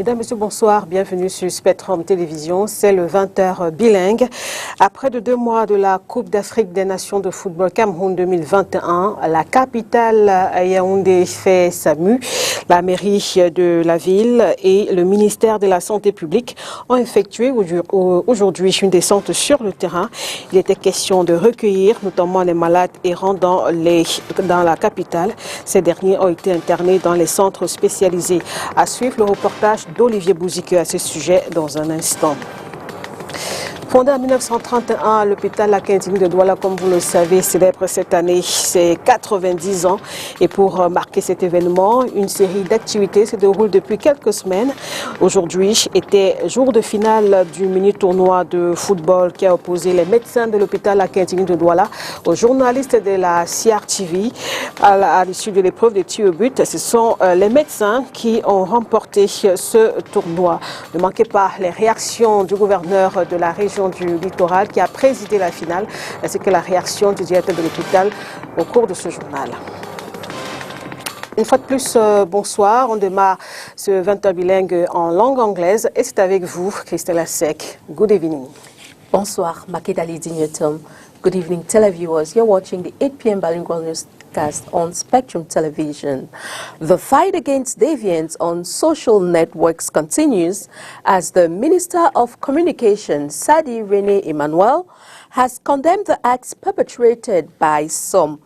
Mesdames, Messieurs, bonsoir. Bienvenue sur Spectrum Télévision. C'est le 20h bilingue. Après 2 mois de la Coupe d'Afrique des Nations de football Cameroun 2021, la capitale Yaoundé fait sa mue. La mairie de la ville et le ministère de la Santé publique ont effectué aujourd'hui une descente sur le terrain. Il était question de recueillir notamment les malades errants dans la capitale. Ces derniers ont été internés dans les centres spécialisés. À suivre le reportage d'Olivier Bouzique à ce sujet dans un instant. Fondé en 1931, l'hôpital Akintini de Douala, comme vous le savez, célèbre cette année ses 90 ans. Et pour marquer cet événement, une série d'activités se déroule depuis quelques semaines. Aujourd'hui était jour de finale du mini-tournoi de football qui a opposé les médecins de l'hôpital Akintini de Douala aux journalistes de la CRTV. À l'issue de l'épreuve des tirs au but, ce sont les médecins qui ont remporté ce tournoi. Ne manquez pas les réactions du gouverneur de la région du littoral qui a présidé la finale, ainsi que la réaction du directeur de l'hôpital au cours de ce journal. Une fois de plus, bonsoir. On démarre ce 20h bilingue en langue anglaise et c'est avec vous, Christelle Asek. Good evening. Bonsoir, Makidali Dignetum. Good evening, televiewers. You're watching the 8 p.m. bilingual newscast on Spectrum Television. The fight against deviance on social networks continues as the Minister of Communications, Sadi Rene Emmanuel, has condemned the acts perpetrated by some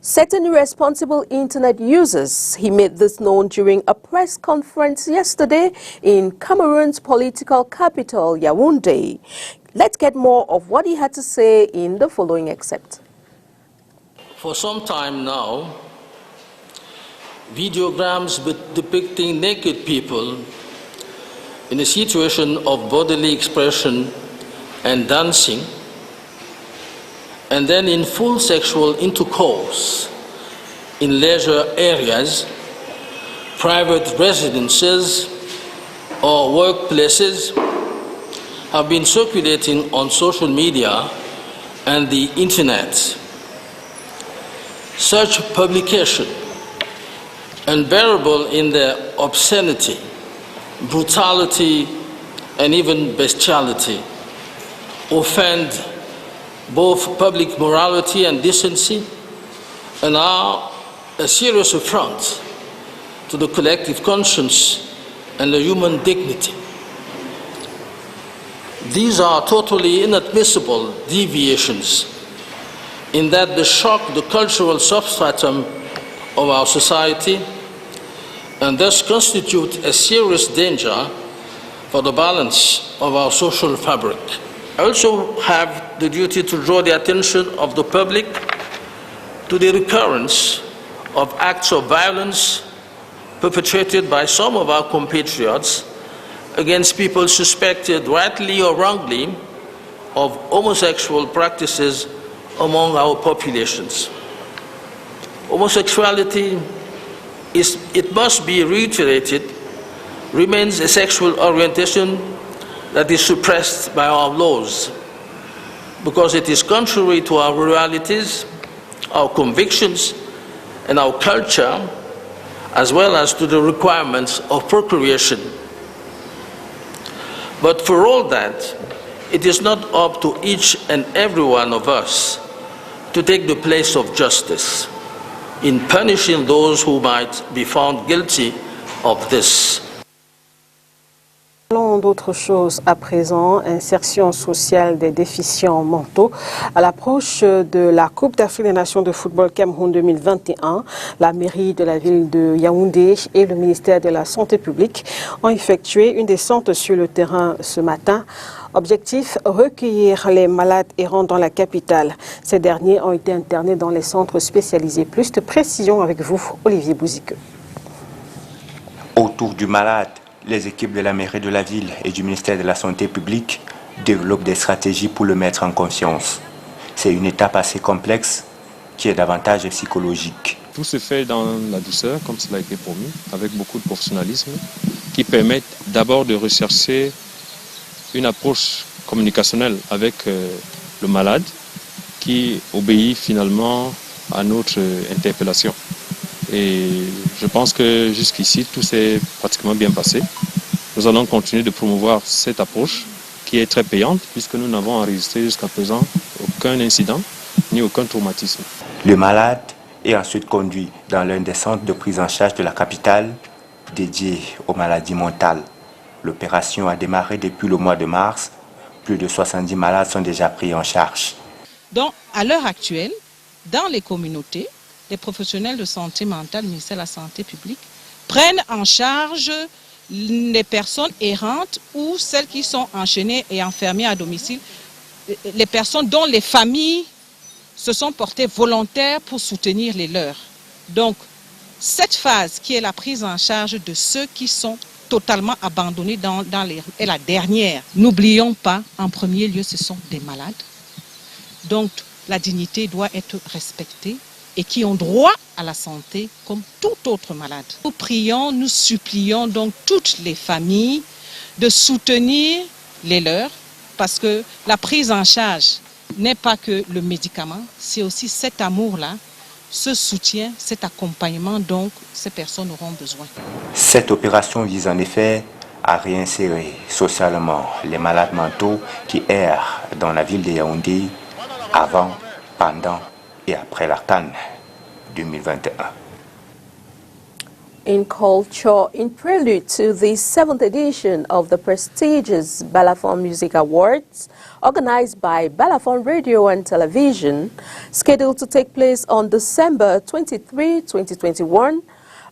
certain irresponsible internet users. He made this known during a press conference yesterday in Cameroon's political capital, Yaoundé. Let's get more of what he had to say in the following excerpt. For some time now, videograms depicting naked people in a situation of bodily expression and dancing, and then in full sexual intercourse in leisure areas, private residences, or workplaces have been circulating on social media and the internet. Such publication, unbearable in their obscenity, brutality, and even bestiality, offend both public morality and decency and are a serious affront to the collective conscience and the human dignity. These are totally inadmissible deviations in that they shock the cultural substratum of our society and thus constitute a serious danger for the balance of our social fabric. I also have the duty to draw the attention of the public to the recurrence of acts of violence perpetrated by some of our compatriots against people suspected, rightly or wrongly, of homosexual practices among our populations. Homosexuality it must be reiterated, remains a sexual orientation that is suppressed by our laws because it is contrary to our realities, our convictions, and our culture, as well as to the requirements of procreation. But for all that, it is not up to each and every one of us to take the place of justice in punishing those who might be found guilty of this. Parlons d'autre chose à présent, insertion sociale des déficients mentaux. À l'approche de la Coupe d'Afrique des Nations de football Cameroun 2021, la mairie de la ville de Yaoundé et le ministère de la Santé publique ont effectué une descente sur le terrain ce matin. Objectif, recueillir les malades errants dans la capitale. Ces derniers ont été internés dans les centres spécialisés. Plus de précisions avec vous, Olivier Bouzique. Autour du malade, les équipes de la mairie de la ville et du ministère de la Santé publique développent des stratégies pour le mettre en conscience. C'est une étape assez complexe qui est davantage psychologique. Tout se fait dans la douceur, comme cela a été promis, avec beaucoup de professionnalisme, qui permettent d'abord de rechercher une approche communicationnelle avec le malade qui obéit finalement à notre interpellation. Et je pense que jusqu'ici, tout s'est pratiquement bien passé. Nous allons continuer de promouvoir cette approche qui est très payante puisque nous n'avons enregistré jusqu'à présent aucun incident ni aucun traumatisme. Le malade est ensuite conduit dans l'un des centres de prise en charge de la capitale dédié aux maladies mentales. L'opération a démarré depuis le mois de mars. Plus de 70 malades sont déjà pris en charge. Donc, à l'heure actuelle, dans les communautés, les professionnels de santé mentale, le ministère de la Santé publique, prennent en charge les personnes errantes ou celles qui sont enchaînées et enfermées à domicile, les personnes dont les familles se sont portées volontaires pour soutenir les leurs. Donc, cette phase qui est la prise en charge de ceux qui sont totalement abandonnés dans les rues est la dernière. N'oublions pas, en premier lieu, ce sont des malades. Donc, la dignité doit être respectée et qui ont droit à la santé comme tout autre malade. Nous prions, nous supplions donc toutes les familles de soutenir les leurs parce que la prise en charge n'est pas que le médicament, c'est aussi cet amour-là, ce soutien, cet accompagnement dont ces personnes auront besoin. Cette opération vise en effet à réinsérer socialement les malades mentaux qui errent dans la ville de Yaoundé avant, pendant et après la CAN 2021. In culture, in prelude to the 7th edition of the prestigious Balafon Music Awards, organized by Balafon Radio and Television, scheduled to take place on December 23, 2021,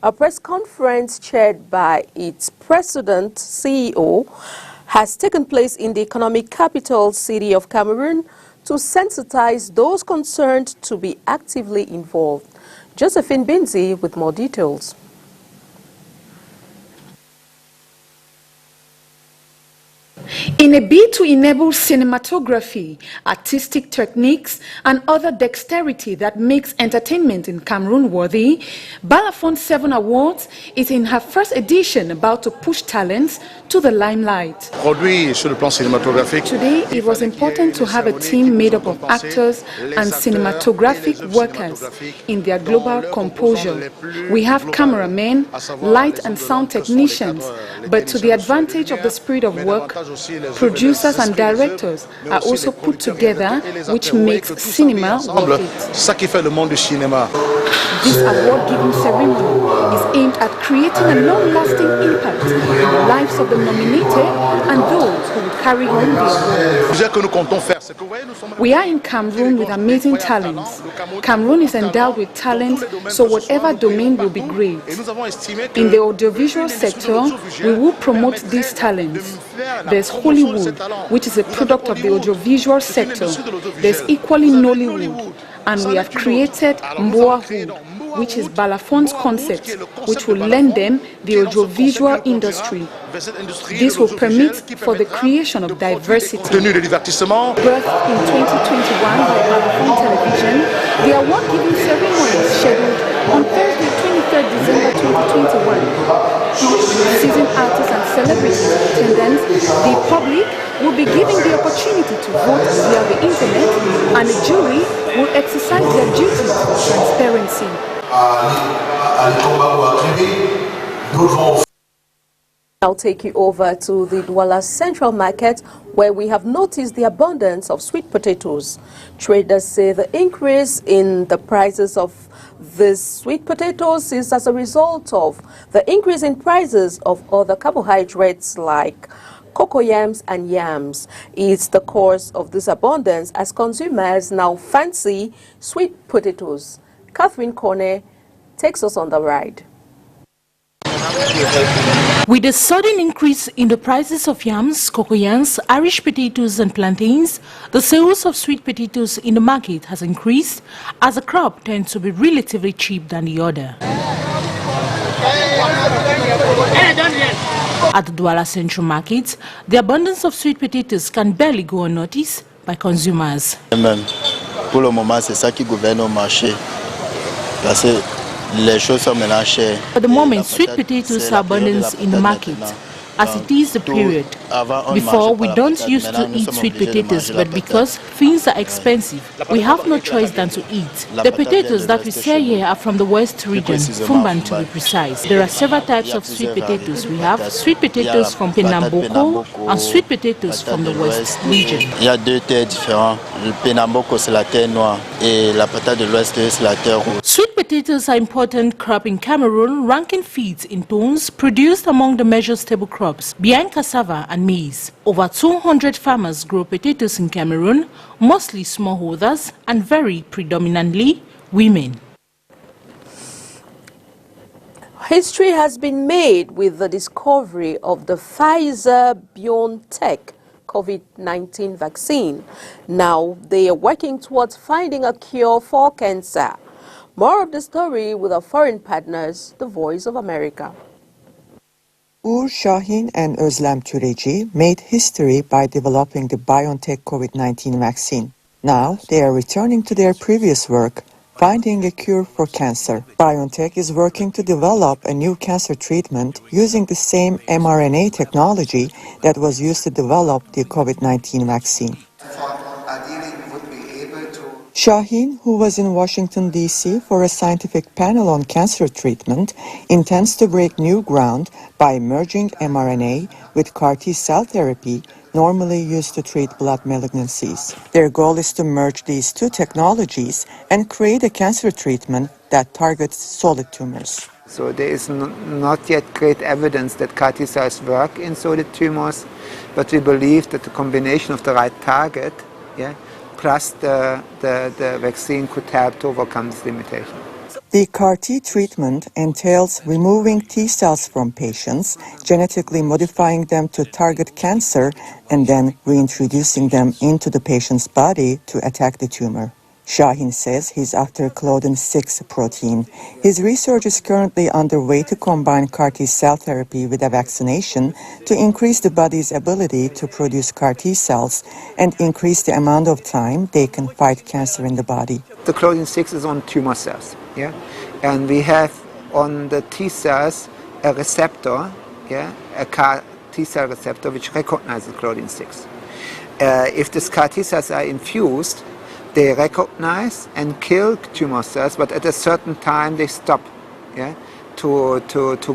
a press conference chaired by its president, CEO, has taken place in the economic capital city of Cameroon to sensitize those concerned to be actively involved. Josephine Binzi with more details. In a bid to enable cinematography, artistic techniques, and other dexterity that makes entertainment in Cameroon worthy, Balafon 7 Awards is in her first edition about to push talents to the limelight. Today, it was important to have a team made up of actors and cinematographic workers in their global composure. We have cameramen, light and sound technicians, but to the advantage of the spirit of work, producers and directors are also put together, which makes cinema worth it. This award-giving ceremony is aimed at creating a long-lasting impact in the lives of the nominated and those who will carry home the award. We are in Cameroon with amazing talents. Cameroon is endowed with talent, so whatever domain will be great. In the audiovisual sector, we will promote these talents. There's Hollywood, which is a product of the audiovisual sector. There's equally Nollywood, and we have created Mboahood, which is Balafon's concept, which will lend them the audiovisual industry. This will permit for the creation of diversity. Birthed in 2021 by Balafon Television, the award-giving ceremony is scheduled on Thursday, 23rd December 2021. Seasoned artists and celebrities in attendance, the public will be given the opportunity to vote via the internet, and the jury will exercise their duty of transparency. I'll take you over to the Douala Central Market, where we have noticed the abundance of sweet potatoes. Traders say the increase in the prices of these sweet potatoes is as a result of the increase in prices of other carbohydrates like cocoa yams and yams. It's the cause of this abundance as consumers now fancy sweet potatoes. Catherine Kone takes us on the ride. With a sudden increase in the prices of yams, cocoyams, Irish potatoes and plantains, the sales of sweet potatoes in the market has increased as the crop tends to be relatively cheap than the other. At the Douala Central Market, the abundance of sweet potatoes can barely go unnoticed by consumers. Pour le moment, c'est ça qui gouverne au marché. Parce que les choses sont maintenant chères. At the moment, sweet potatoes are abundant in the market. as it is the period. Before, we don't used to eat sweet potatoes, but because things are expensive, we have no choice than to eat. The potatoes that we sell here are from the West region, Fumban to be precise. There are several types of sweet potatoes. We have sweet potatoes from Penamboko and sweet potatoes from the West region. Il y a deux terres différentes. Le Penamboko, c'est la terre noire et la patate de l'Ouest, c'est la terre rouge. Sweet potatoes are important crop in Cameroon, ranking feeds in tons produced among the major staple crops behind cassava and maize. Over 200 farmers grow potatoes in Cameroon, mostly smallholders and very predominantly women. History has been made with the discovery of the Pfizer-BioNTech COVID-19 vaccine. Now they are working towards finding a cure for cancer. More of the story with our foreign partners, the Voice of America. Uğur Şahin and Özlem Türeci made history by developing the BioNTech COVID-19 vaccine. Now they are returning to their previous work, finding a cure for cancer. BioNTech is working to develop a new cancer treatment using the same mRNA technology that was used to develop the COVID-19 vaccine. Şahin, who was in Washington, D.C. for a scientific panel on cancer treatment, intends to break new ground by merging mRNA with CAR-T cell therapy normally used to treat blood malignancies. Their goal is to merge these two technologies and create a cancer treatment that targets solid tumors. So there is not yet great evidence that CAR-T cells work in solid tumors, but we believe that the combination of the right target, plus the vaccine could help to overcome this limitation. The CAR-T treatment entails removing T cells from patients, genetically modifying them to target cancer, and then reintroducing them into the patient's body to attack the tumor. Şahin says he's after Claudin-6 protein. His research is currently underway to combine CAR-T cell therapy with a vaccination to increase the body's ability to produce CAR-T cells and increase the amount of time they can fight cancer in the body. The Claudin-6 is on tumor cells, and we have on the T cells a receptor, a CAR-T cell receptor which recognizes Claudin-6. If these CAR-T cells are infused, they recognize and kill tumor cells, but at a certain time they stop to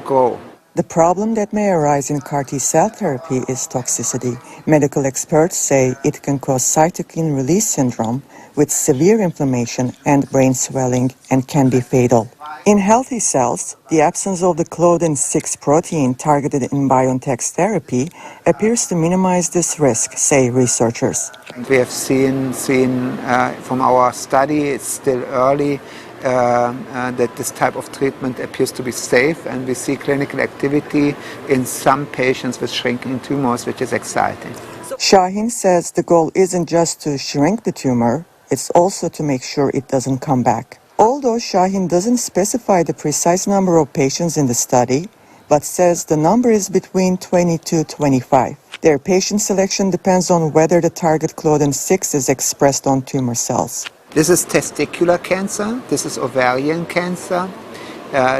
grow. The problem that may arise in CAR-T cell therapy is toxicity. Medical experts say it can cause cytokine release syndrome with severe inflammation and brain swelling and can be fatal. In healthy cells, the absence of the Claudin-6 protein targeted in BioNTech's therapy appears to minimize this risk, say researchers. We have seen from our study, it's still early, that this type of treatment appears to be safe, and we see clinical activity in some patients with shrinking tumors, which is exciting. Şahin says the goal isn't just to shrink the tumor, it's also to make sure it doesn't come back. Although Şahin doesn't specify the precise number of patients in the study, but says the number is between 20 to 25. Their patient selection depends on whether the target Claudin-6 is expressed on tumor cells. This is testicular cancer, this is ovarian cancer,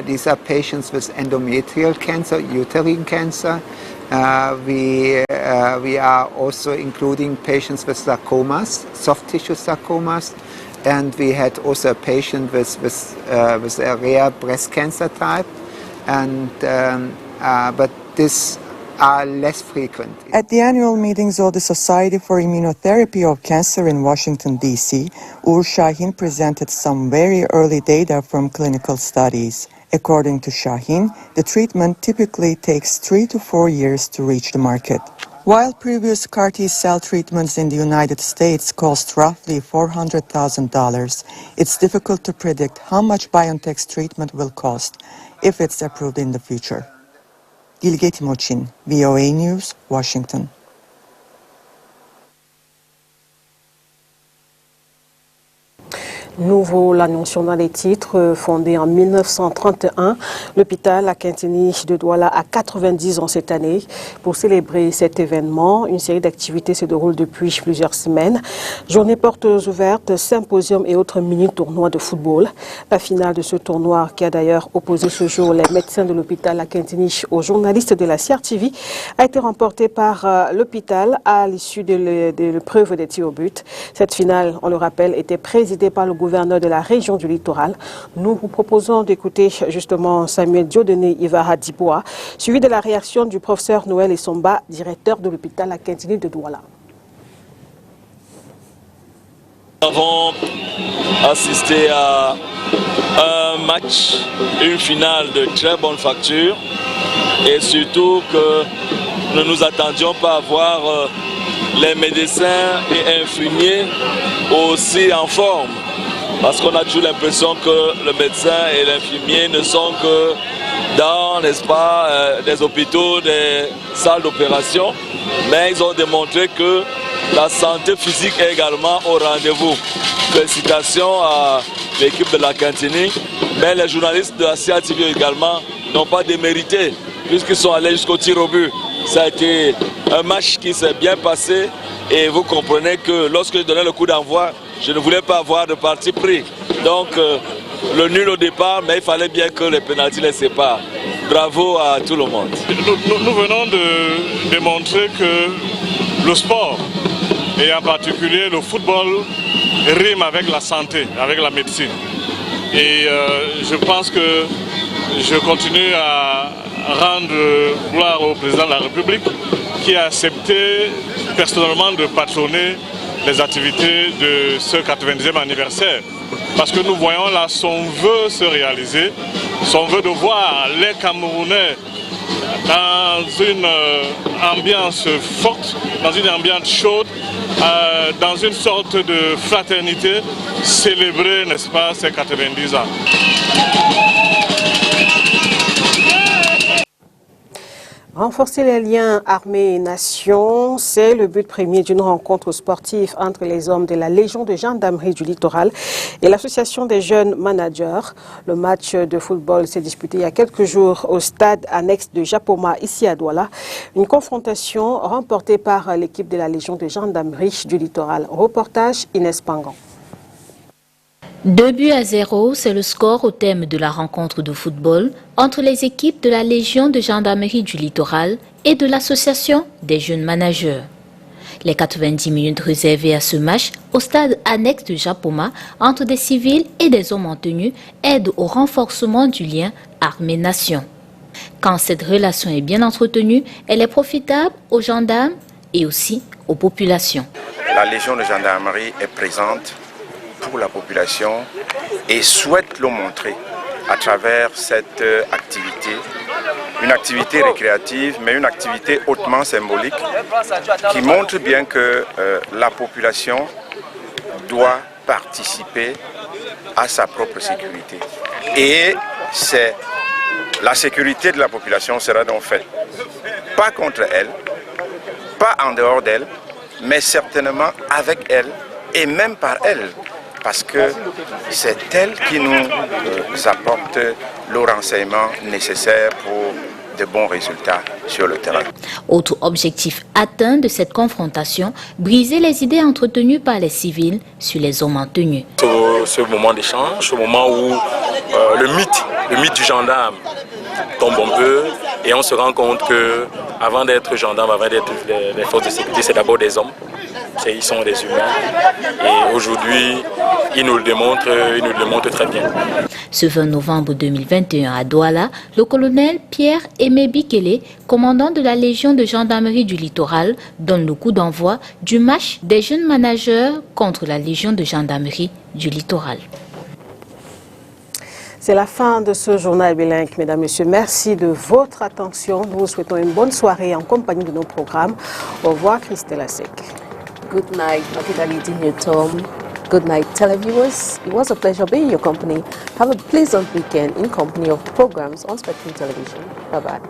these are patients with endometrial cancer, uterine cancer. We are also including patients with sarcomas, soft tissue sarcomas, and we had also a patient with a rare breast cancer type, but these are less frequent. At the annual meetings of the Society for Immunotherapy of Cancer in Washington, D.C., Uğur Şahin presented some very early data from clinical studies. According to Şahin, the treatment typically takes 3 to 4 years to reach the market. While previous CAR-T cell treatments in the United States cost roughly $400,000, it's difficult to predict how much BioNTech's treatment will cost if it's approved in the future. Gilge Timoçin, VOA News, Washington. Nous l'annoncions dans les titres. Fondé en 1931, l'hôpital à Quintini de Douala a 90 ans cette année. Pour célébrer cet événement, une série d'activités se déroule depuis plusieurs semaines. Journée portes ouvertes, symposium et autres mini-tournois de football. La finale de ce tournoi, qui a d'ailleurs opposé ce jour les médecins de l'hôpital à Quintini aux journalistes de la CRTV, a été remportée par l'hôpital à l'issue de l'épreuve des tirs au but. Cette finale, on le rappelle, était présidée par le gouverneur de la région du littoral. Nous vous proposons d'écouter justement Samuel Dieudonné Ivara Dibois, suivi de la réaction du professeur Noël Essomba, directeur de l'hôpital à Quintini de Douala. Nous avons assisté à un match, une finale de très bonne facture et surtout que nous ne nous attendions pas à voir les médecins et infirmiers aussi en forme. Parce qu'on a toujours l'impression que le médecin et l'infirmier ne sont que dans, n'est-ce pas, des hôpitaux, des salles d'opération. Mais ils ont démontré que la santé physique est également au rendez-vous. Félicitations à l'équipe de la Quintini. Mais les journalistes de la CRTV également n'ont pas démérité puisqu'ils sont allés jusqu'au tir au but. Ça a été un match qui s'est bien passé et vous comprenez que lorsque je donnais le coup d'envoi, je ne voulais pas avoir de parti pris. Donc le nul au départ, mais il fallait bien que les pénaltys les séparent. Bravo à tout le monde. Nous venons de démontrer que le sport, et en particulier le football, rime avec la santé, avec la médecine. Et je pense que je continue à rendre gloire au président de la République qui a accepté personnellement de patronner les activités de ce 90e anniversaire. Parce que nous voyons là son vœu se réaliser, son vœu de voir les Camerounais dans une ambiance forte, dans une ambiance chaude, dans une sorte de fraternité, célébrer, n'est-ce pas, ces 90 ans. Renforcer les liens armée et nation, c'est le but premier d'une rencontre sportive entre les hommes de la Légion de gendarmerie du littoral et l'association des jeunes managers. Le match de football s'est disputé il y a quelques jours au stade annexe de Japoma, ici à Douala. Une confrontation remportée par l'équipe de la Légion de gendarmerie du littoral. Reportage Inès Pangan. 2-0, c'est le score au thème de la rencontre de football entre les équipes de la Légion de gendarmerie du littoral et de l'association des jeunes managers. Les 90 minutes réservées à ce match au stade annexe de Japoma entre des civils et des hommes en tenue aident au renforcement du lien armée-nation. Quand cette relation est bien entretenue, elle est profitable aux gendarmes et aussi aux populations. La Légion de gendarmerie est présente pour la population et souhaite le montrer à travers cette activité, une activité récréative mais une activité hautement symbolique qui montre bien que la population doit participer à sa propre sécurité. Et la sécurité de la population sera donc faite pas contre elle, pas en dehors d'elle, mais certainement avec elle et même par elle. Parce que c'est elle qui nous apporte le renseignement nécessaire pour de bons résultats sur le terrain. Autre objectif atteint de cette confrontation, briser les idées entretenues par les civils sur les hommes en tenue. Ce moment d'échange, ce moment où le mythe du gendarme tombe un peu et on se rend compte que avant d'être gendarme, avant d'être les forces de sécurité, c'est d'abord des hommes. Ils sont des humains et aujourd'hui, ils nous le démontrent très bien. Ce 20 novembre 2021 à Douala, le colonel Pierre-Aimé Bikele, commandant de la Légion de gendarmerie du littoral, donne le coup d'envoi du match des jeunes managers contre la Légion de gendarmerie du littoral. C'est la fin de ce journal bilingue, mesdames, messieurs. Merci de votre attention. Nous vous souhaitons une bonne soirée en compagnie de nos programmes. Au revoir, Christelle Asek. Good night, Makidali Dinyotom. Good night, televiewers. It was a pleasure being in your company. Have a pleasant weekend in company of programs on Spectrum Television. Bye-bye.